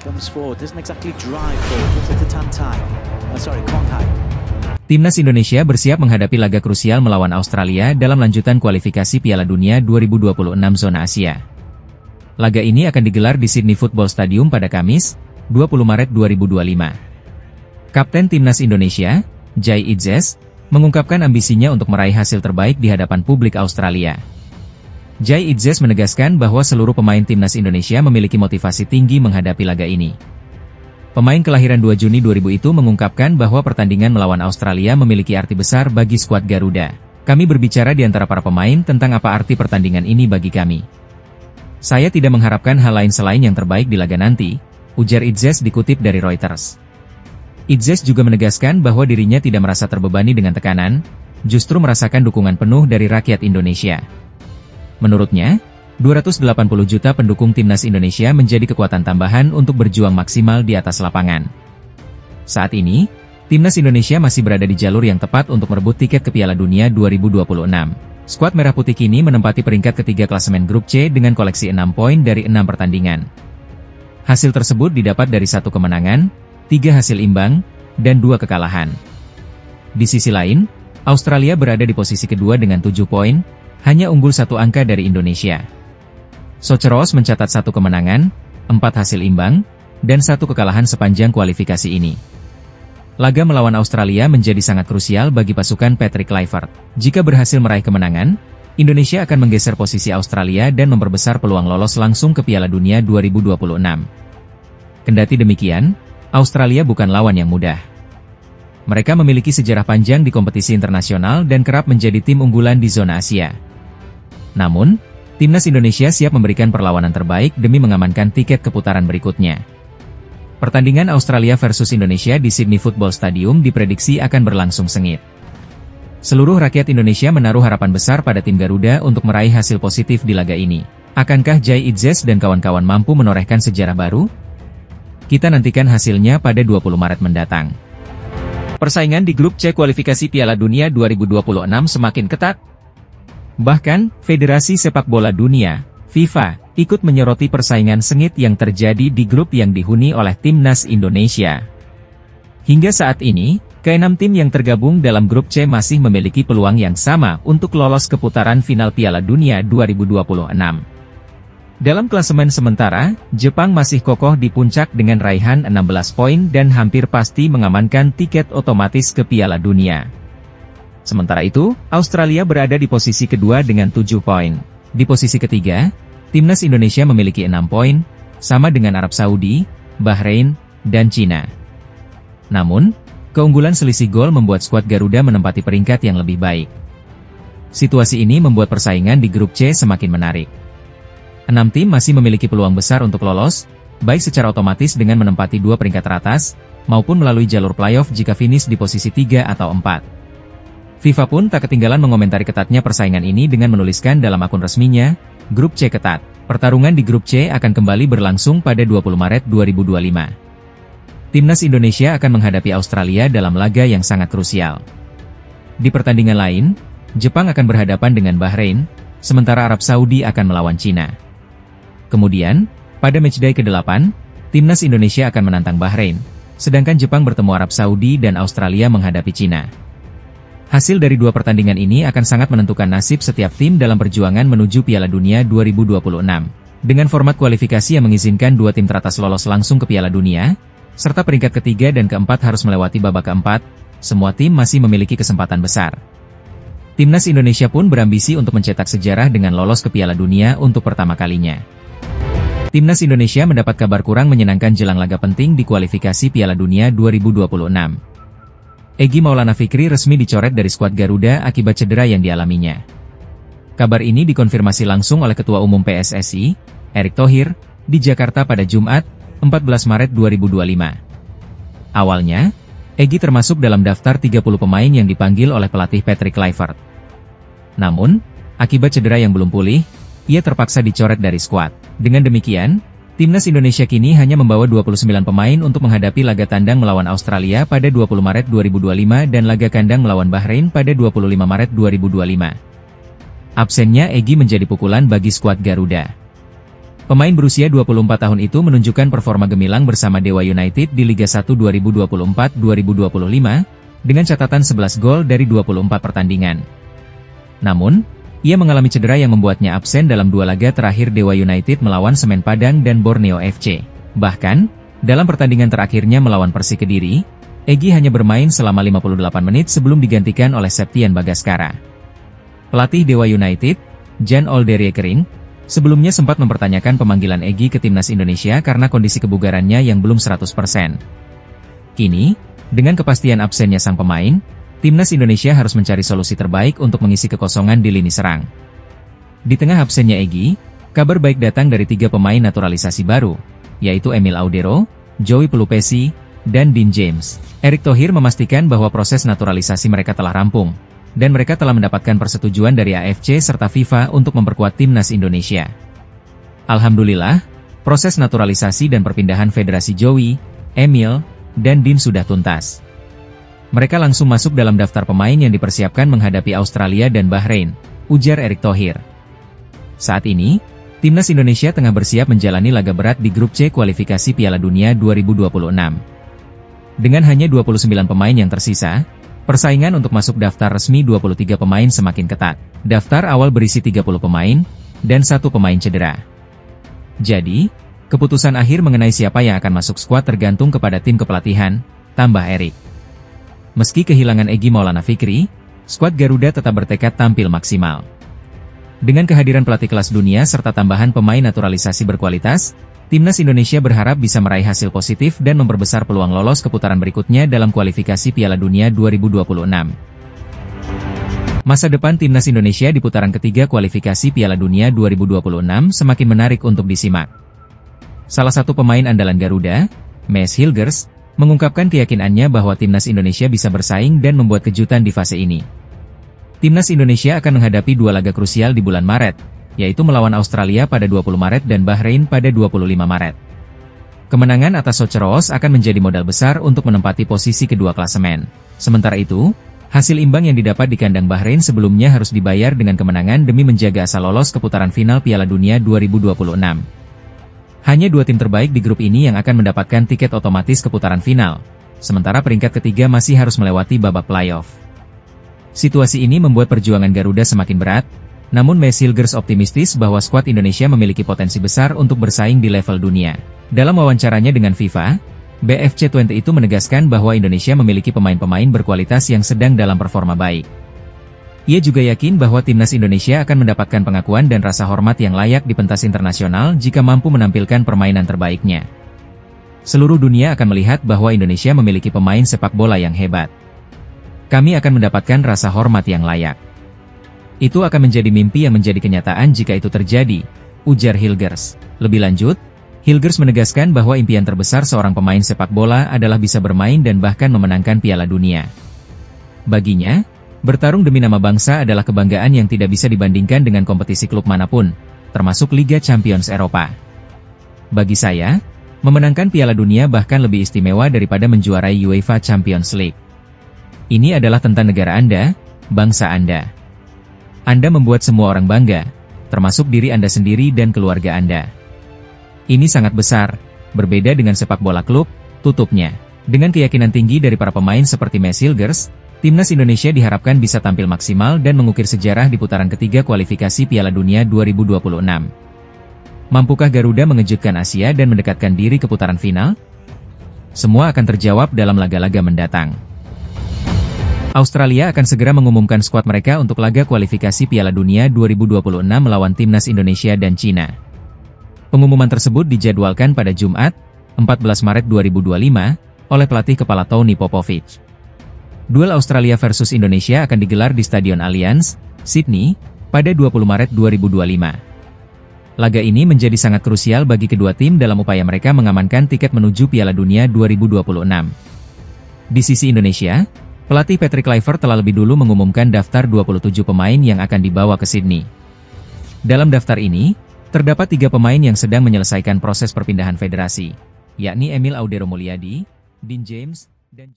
Comes forward, doesn't exactly drive forward, looks at the Tantai. Konghai. Timnas Indonesia bersiap menghadapi laga krusial melawan Australia dalam lanjutan kualifikasi Piala Dunia 2026 zona Asia. Laga ini akan digelar di Sydney Football Stadium pada Kamis, 20 Maret 2025. Kapten Timnas Indonesia, Jai Idzes, mengungkapkan ambisinya untuk meraih hasil terbaik di hadapan publik Australia. Jai Idzes menegaskan bahwa seluruh pemain Timnas Indonesia memiliki motivasi tinggi menghadapi laga ini. Pemain kelahiran 2 Juni 2000 itu mengungkapkan bahwa pertandingan melawan Australia memiliki arti besar bagi skuad Garuda. Kami berbicara di antara para pemain tentang apa arti pertandingan ini bagi kami. Saya tidak mengharapkan hal lain selain yang terbaik di laga nanti, ujar Idzes dikutip dari Reuters. Idzes juga menegaskan bahwa dirinya tidak merasa terbebani dengan tekanan, justru merasakan dukungan penuh dari rakyat Indonesia. Menurutnya, 280 juta pendukung Timnas Indonesia menjadi kekuatan tambahan untuk berjuang maksimal di atas lapangan. Saat ini, Timnas Indonesia masih berada di jalur yang tepat untuk merebut tiket ke Piala Dunia 2026. Skuad Merah Putih kini menempati peringkat ketiga klasemen Grup C dengan koleksi 6 poin dari 6 pertandingan. Hasil tersebut didapat dari 1 kemenangan, 3 hasil imbang, dan 2 kekalahan. Di sisi lain, Australia berada di posisi kedua dengan 7 poin, hanya unggul 1 angka dari Indonesia. Soceros mencatat 1 kemenangan, 4 hasil imbang, dan 1 kekalahan sepanjang kualifikasi ini. Laga melawan Australia menjadi sangat krusial bagi pasukan Patrick Kluivert. Jika berhasil meraih kemenangan, Indonesia akan menggeser posisi Australia dan memperbesar peluang lolos langsung ke Piala Dunia 2026. Kendati demikian, Australia bukan lawan yang mudah. Mereka memiliki sejarah panjang di kompetisi internasional dan kerap menjadi tim unggulan di zona Asia. Namun, Timnas Indonesia siap memberikan perlawanan terbaik demi mengamankan tiket ke putaran berikutnya. Pertandingan Australia versus Indonesia di Sydney Football Stadium diprediksi akan berlangsung sengit. Seluruh rakyat Indonesia menaruh harapan besar pada tim Garuda untuk meraih hasil positif di laga ini. Akankah Jai Idzes dan kawan-kawan mampu menorehkan sejarah baru? Kita nantikan hasilnya pada 20 Maret mendatang. Persaingan di Grup C kualifikasi Piala Dunia 2026 semakin ketat. Bahkan, Federasi Sepak Bola Dunia, FIFA, ikut menyoroti persaingan sengit yang terjadi di grup yang dihuni oleh Timnas Indonesia. Hingga saat ini, ke-6 tim yang tergabung dalam Grup C masih memiliki peluang yang sama untuk lolos ke putaran final Piala Dunia 2026. Dalam klasemen sementara, Jepang masih kokoh di puncak dengan raihan 16 poin dan hampir pasti mengamankan tiket otomatis ke Piala Dunia. Sementara itu, Australia berada di posisi kedua dengan 7 poin. Di posisi ketiga, Timnas Indonesia memiliki 6 poin, sama dengan Arab Saudi, Bahrain, dan Cina. Namun, keunggulan selisih gol membuat skuad Garuda menempati peringkat yang lebih baik. Situasi ini membuat persaingan di Grup C semakin menarik. 6 tim masih memiliki peluang besar untuk lolos, baik secara otomatis dengan menempati 2 peringkat teratas, maupun melalui jalur playoff jika finish di posisi 3 atau 4. FIFA pun tak ketinggalan mengomentari ketatnya persaingan ini dengan menuliskan dalam akun resminya, Grup C ketat. Pertarungan di Grup C akan kembali berlangsung pada 20 Maret 2025. Timnas Indonesia akan menghadapi Australia dalam laga yang sangat krusial. Di pertandingan lain, Jepang akan berhadapan dengan Bahrain, sementara Arab Saudi akan melawan Cina. Kemudian, pada matchday ke-8, Timnas Indonesia akan menantang Bahrain, sedangkan Jepang bertemu Arab Saudi dan Australia menghadapi Cina. Hasil dari 2 pertandingan ini akan sangat menentukan nasib setiap tim dalam perjuangan menuju Piala Dunia 2026. Dengan format kualifikasi yang mengizinkan 2 tim teratas lolos langsung ke Piala Dunia, serta peringkat ketiga dan keempat harus melewati babak keempat, semua tim masih memiliki kesempatan besar. Timnas Indonesia pun berambisi untuk mencetak sejarah dengan lolos ke Piala Dunia untuk pertama kalinya. Timnas Indonesia mendapat kabar kurang menyenangkan jelang laga penting di kualifikasi Piala Dunia 2026. Egy Maulana Fikri resmi dicoret dari skuad Garuda akibat cedera yang dialaminya. Kabar ini dikonfirmasi langsung oleh Ketua Umum PSSI, Erick Thohir, di Jakarta pada Jumat, 14 Maret 2025. Awalnya, Egy termasuk dalam daftar 30 pemain yang dipanggil oleh pelatih Patrick Kluivert. Namun, akibat cedera yang belum pulih, ia terpaksa dicoret dari skuad. Dengan demikian, Timnas Indonesia kini hanya membawa 29 pemain untuk menghadapi laga tandang melawan Australia pada 20 Maret 2025 dan laga kandang melawan Bahrain pada 25 Maret 2025. Absennya Egy menjadi pukulan bagi skuad Garuda. Pemain berusia 24 tahun itu menunjukkan performa gemilang bersama Dewa United di Liga 1 2024-2025, dengan catatan 11 gol dari 24 pertandingan. Namun, ia mengalami cedera yang membuatnya absen dalam 2 laga terakhir Dewa United melawan Semen Padang dan Borneo FC. Bahkan, dalam pertandingan terakhirnya melawan Persik Kediri, Egy hanya bermain selama 58 menit sebelum digantikan oleh Septian Bagaskara. Pelatih Dewa United, Jan Olderekering, sebelumnya sempat mempertanyakan pemanggilan Egy ke timnas Indonesia karena kondisi kebugarannya yang belum 100%. Kini, dengan kepastian absennya sang pemain, timnas Indonesia harus mencari solusi terbaik untuk mengisi kekosongan di lini serang. Di tengah absennya Egy, kabar baik datang dari 3 pemain naturalisasi baru, yaitu Emil Audero, Joey Pelupesi, dan Dean James. Erick Thohir memastikan bahwa proses naturalisasi mereka telah rampung, dan mereka telah mendapatkan persetujuan dari AFC serta FIFA untuk memperkuat timnas Indonesia. Alhamdulillah, proses naturalisasi dan perpindahan federasi Joey, Emil, dan Dean sudah tuntas. Mereka langsung masuk dalam daftar pemain yang dipersiapkan menghadapi Australia dan Bahrain, ujar Erick Thohir. Saat ini, timnas Indonesia tengah bersiap menjalani laga berat di grup C kualifikasi Piala Dunia 2026. Dengan hanya 29 pemain yang tersisa, persaingan untuk masuk daftar resmi 23 pemain semakin ketat. Daftar awal berisi 30 pemain, dan 1 pemain cedera. Jadi, keputusan akhir mengenai siapa yang akan masuk skuad tergantung kepada tim kepelatihan, tambah Erick. Meski kehilangan Egy Maulana Fikri, skuad Garuda tetap bertekad tampil maksimal. Dengan kehadiran pelatih kelas dunia serta tambahan pemain naturalisasi berkualitas, timnas Indonesia berharap bisa meraih hasil positif dan memperbesar peluang lolos ke putaran berikutnya dalam kualifikasi Piala Dunia 2026. Masa depan timnas Indonesia di putaran ketiga kualifikasi Piala Dunia 2026 semakin menarik untuk disimak. Salah satu pemain andalan Garuda, Maes Hilgers, mengungkapkan keyakinannya bahwa timnas Indonesia bisa bersaing dan membuat kejutan di fase ini. Timnas Indonesia akan menghadapi 2 laga krusial di bulan Maret, yaitu melawan Australia pada 20 Maret dan Bahrain pada 25 Maret. Kemenangan atas Soceros akan menjadi modal besar untuk menempati posisi kedua klasemen. Sementara itu, hasil imbang yang didapat di kandang Bahrain sebelumnya harus dibayar dengan kemenangan demi menjaga asa lolos ke putaran final Piala Dunia 2026. Hanya 2 tim terbaik di grup ini yang akan mendapatkan tiket otomatis ke putaran final, sementara peringkat ketiga masih harus melewati babak playoff. Situasi ini membuat perjuangan Garuda semakin berat, namun Maes Hilgers optimistis bahwa skuad Indonesia memiliki potensi besar untuk bersaing di level dunia. Dalam wawancaranya dengan FIFA, BFC20 itu menegaskan bahwa Indonesia memiliki pemain-pemain berkualitas yang sedang dalam performa baik. Ia juga yakin bahwa timnas Indonesia akan mendapatkan pengakuan dan rasa hormat yang layak di pentas internasional jika mampu menampilkan permainan terbaiknya. Seluruh dunia akan melihat bahwa Indonesia memiliki pemain sepak bola yang hebat. Kami akan mendapatkan rasa hormat yang layak. Itu akan menjadi mimpi yang menjadi kenyataan jika itu terjadi, ujar Hilgers. Lebih lanjut, Hilgers menegaskan bahwa impian terbesar seorang pemain sepak bola adalah bisa bermain dan bahkan memenangkan Piala Dunia. Baginya, bertarung demi nama bangsa adalah kebanggaan yang tidak bisa dibandingkan dengan kompetisi klub manapun, termasuk Liga Champions Eropa. Bagi saya, memenangkan Piala Dunia bahkan lebih istimewa daripada menjuarai UEFA Champions League. Ini adalah tentang negara Anda, bangsa Anda. Anda membuat semua orang bangga, termasuk diri Anda sendiri dan keluarga Anda. Ini sangat besar, berbeda dengan sepak bola klub, tutupnya. Dengan keyakinan tinggi dari para pemain seperti Maes Hilgers, timnas Indonesia diharapkan bisa tampil maksimal dan mengukir sejarah di putaran ketiga kualifikasi Piala Dunia 2026. Mampukah Garuda mengejutkan Asia dan mendekatkan diri ke putaran final? Semua akan terjawab dalam laga-laga mendatang. Australia akan segera mengumumkan skuad mereka untuk laga kualifikasi Piala Dunia 2026 melawan timnas Indonesia dan Cina. Pengumuman tersebut dijadwalkan pada Jumat, 14 Maret 2025, oleh pelatih kepala Tony Popovic. Duel Australia versus Indonesia akan digelar di Stadion Allianz, Sydney, pada 20 Maret 2025. Laga ini menjadi sangat krusial bagi kedua tim dalam upaya mereka mengamankan tiket menuju Piala Dunia 2026. Di sisi Indonesia, pelatih Patrick Kluivert telah lebih dulu mengumumkan daftar 27 pemain yang akan dibawa ke Sydney. Dalam daftar ini, terdapat 3 pemain yang sedang menyelesaikan proses perpindahan federasi, yakni Emil Audero Mulyadi, Dean James, dan